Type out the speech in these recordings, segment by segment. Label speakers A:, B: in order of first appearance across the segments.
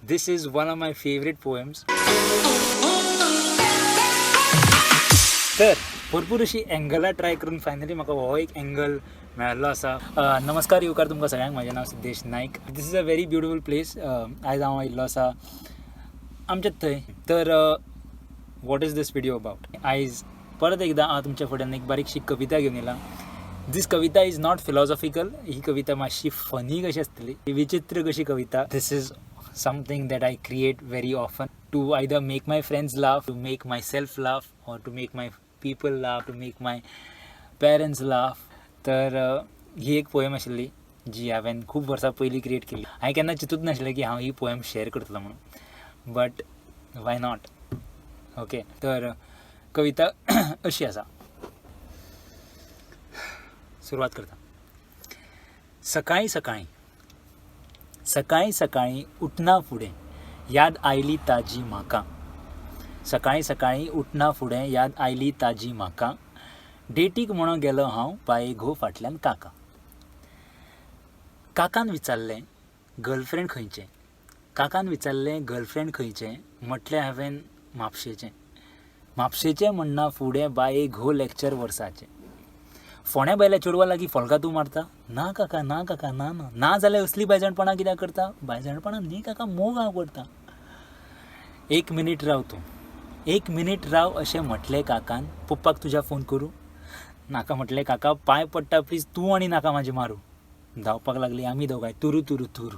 A: This is one of my favorite poems. तर भरपूर अशी एंगलां ट्राय करून फायनली म्हाका हो एक एंगल मेळ्ळो आसा. नमस्कार येवकार तुमकां सगळ्यांक. म्हजें नांव Siddhesh Naik. This is a very beautiful place. आयज हांव आयिल्लो आसा आमचेच थंय. तर what is this video about? आयज परत एकदां हांव तुमच्या फुड्यान एक बारीकशी कविता घेवन येयलां. दीस कविता इज नॉट फिलॉसॉफिकल. ही कविता मातशी फनी कशी आसतली, विचित्र कशी कविता. दिस is something that I create very often to either make my friends laugh, to make myself laugh, or to make my people laugh, to make my parents laugh. तर ही एक poem आशिल्ली जी हांवें खूब वर्सां पयलीं क्रिएट केल्ली. हांवें केन्ना चिंतूच नाशिल्लें की हांव ही पोयम शेअर करतलो म्हणून, बट वाय नॉट. ओके, तर कविता अशी आसा. सुरवात करता. सकाळी सकाळी सकाळी सकाळी उठना फुडें याद आयली ताजी म्हाका. सकाळी सकाळी उठना फुडें याद आयली ताजी म्हाका. डेटीक म्हणून गेलो हांव बाये घो फाटल्यान काका. काकान विचारलें गर्लफ्रेंड खंयचें. काकान विचारलें गर्लफ्रेंड खंयचें. म्हटलें हांवें म्हापशेचें. म्हापशेचें म्हणना फुडें बाये घो लेक्चर वर्साचें. फोण्या बायल्या चेडवा लागीं फॉल्गां तूं मारता. ना काका ना काका ना ना ना जाल्यार असली बायजाणपणां कित्याक करता. बायजाणपणां न्ही काका, मोग हांव करता. एक मिनीट राव तूं, एक मिनीट राव अशें म्हटलें काकान. पप्पाक तुज्या फोन करूं. नाका म्हटलें काका, पांय पडटा प्लीज, तूं आनी नाका म्हाजें मारूं. धांवपाक लागलीं आमी दोगांय तुरू तुरू तुरू.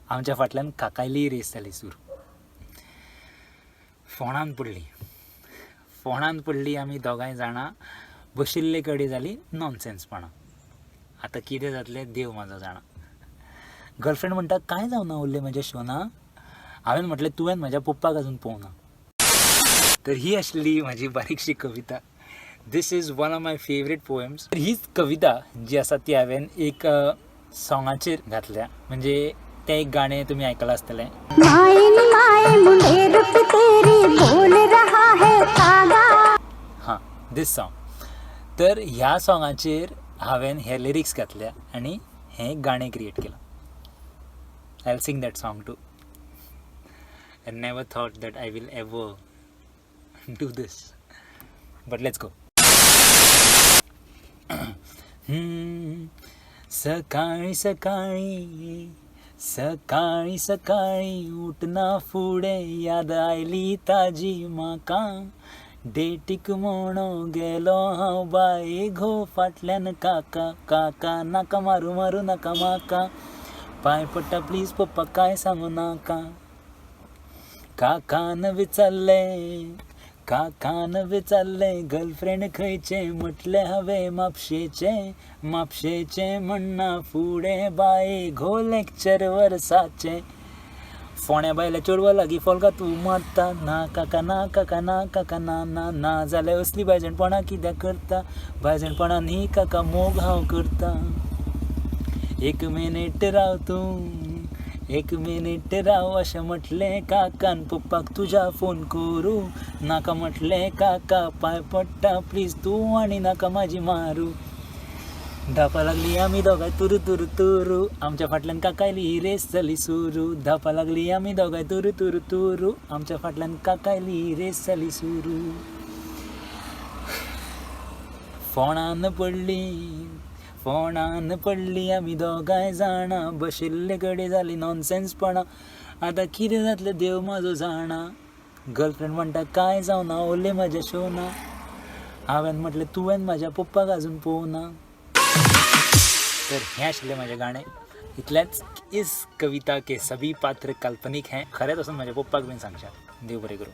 A: आमच्या फाटल्यान काकायली रेस जाली सुरू. फोंडान पडली आमी दोगांय जाणां. बशिल्ले कडेन जाली नॉनसेन्सपणां. आतां कितें जातलें देव म्हाजो जाणा. गर्लफ्रेंड म्हणटा कांय जावना उरलें म्हज्या शोना. हांवें म्हटलें तुवें म्हज्या पप्पाक आजून पळोवना. तर ही आशिल्ली म्हाजी बारीकशी कविता. This is one of my favourite poems. हीच कविता जी आसा ती हांवें एक सॉंगाचेर घातल्या. म्हणजे तें एक गाणें तुमी आयकलां आसतलें. हां, दीस सॉंग. तर ह्या सॉंगाचेर हांवें हे लिरिक्स घातल्या आनी हें गाणें क्रिएट केलां. I will sing that song too. I never thought that I will ever do this, but let's go. सकाळी सकाळी सकाळी सकाळी उठना फुडें याद आयली ताजी म्हाका. डेटीक म्हणून गेलो हांव बाये घो फाटल्यान काका. काका नाका मारू मारू नाका म्हाका. पांय पडटा प्लीज पप्पा कांय सांगू नाका. काकान विचारलें गर्लफ्रेंड खंयचें. म्हटलें हांवें म्हापशेचें. म्हापशेचें म्हणना फुडें बाये घो लेक्चर वर्साचें. फोण्या बायल्या चेडवा लागीं फॉल्गां तूं मारता. ना काका ना काका ना काका ना ना ना जाल्यार असली बायजाणपणां कित्याक करता. बायजाणपणां न्ही काका, मोग हांव करता. एक मिनीट राव तूं, एक मिनीट राव अशें म्हटलें काकान. पप्पाक तुज्या फोन करूं. नाका म्हटलें काका, पांय पडटा प्लीज, तूं आनी नाका म्हाजी मारूं. धांवपा लागलीं आमी दोगांय तुरू तुरू तुरू. आमच्या फाटल्यान काकायली रेस जाली सुरू. धांवपा लागलीं आमी दोगांय तुरू तुरू तुरू. आमच्या फाटल्यान काकायली रेस जाली सुरू. फोंडान पडली आमी दोगांय जाणां. बशिल्ले कडेन जाली नॉनसेन्सपणां. आतां कितें जातलें देव म्हाजो जाणा. गर्लफ्रेंड म्हणटा कांय जावना ओले म्हज्या शोना. हांवें म्हटलें तुवें म्हज्या पप्पाक आजून पळोवना. तर हें आशिल्लें म्हजें गाणें. इतलेंच. इस कविता के सभी पात्र काल्पनिक हैं. खरेंच वचून म्हज्या पप्पाक बीन सांगशात. देव बरें करूं.